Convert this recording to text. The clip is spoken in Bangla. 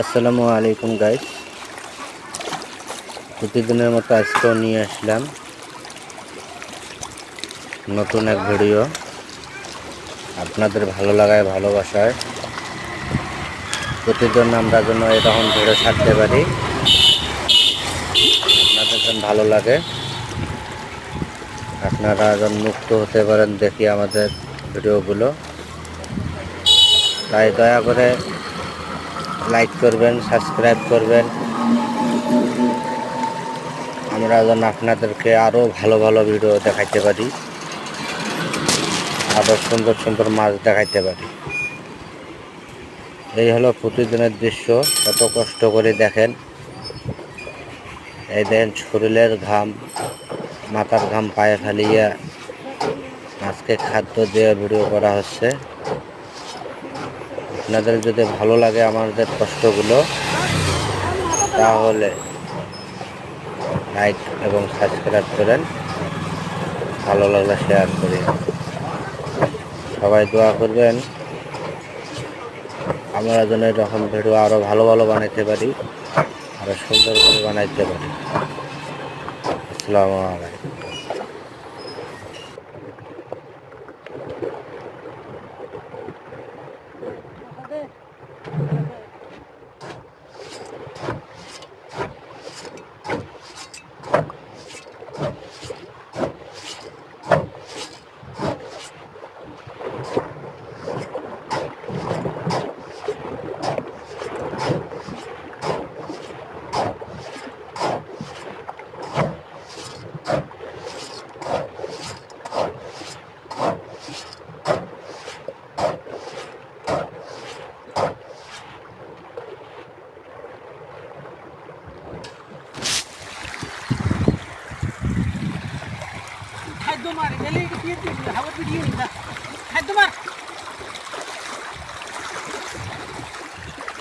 আসসালামু আলাইকুম গাইস, প্রতিদিনের মতো আজকেও নিয়ে আসলাম নতুন এক ভিডিও। আপনাদের ভালো লাগায় ভালোবাসায় প্রতিদিন আমরা যেন এরকম ভিডিও ছাড়তে পারি, আপনাদের যেন ভালো লাগে, আপনারা যেন মুক্ত হতে পারেন দেখি আমাদের ভিডিওগুলো। তাই দয়া করে লাইক করবেন, সাবস্ক্রাইব করবেন, আমরা যেন আপনাদেরকে আরও ভালো ভালো ভিডিও দেখাইতে পারি, আরও সুন্দর সুন্দর মাছ দেখাইতে পারি। এই হলো প্রতিদিনের দৃশ্য। কত কষ্ট করে দেখেন, এই দেখেন শরীরের ঘাম, মাথার ঘাম পায়ে ফেলিয়ে মাছকে খাদ্য দিয়ে ভিডিও করা হচ্ছে। আপনাদের যদি ভালো লাগে আমাদের কষ্টগুলো, তাহলে লাইক এবং সাবস্ক্রাইব করেন, ভালো লাগলে শেয়ার করি। সবাই দোয়া করবেন আমরা যেন এরকম ভিডিও আরও ভালো ভালো বানাইতে পারি, আরও সুন্দর করে বানাইতে পারি। আসসালামু আলাইকুম। খাদ্য মার গেলে হাওয়া পিটিয়ে নিতা খাদ্য মার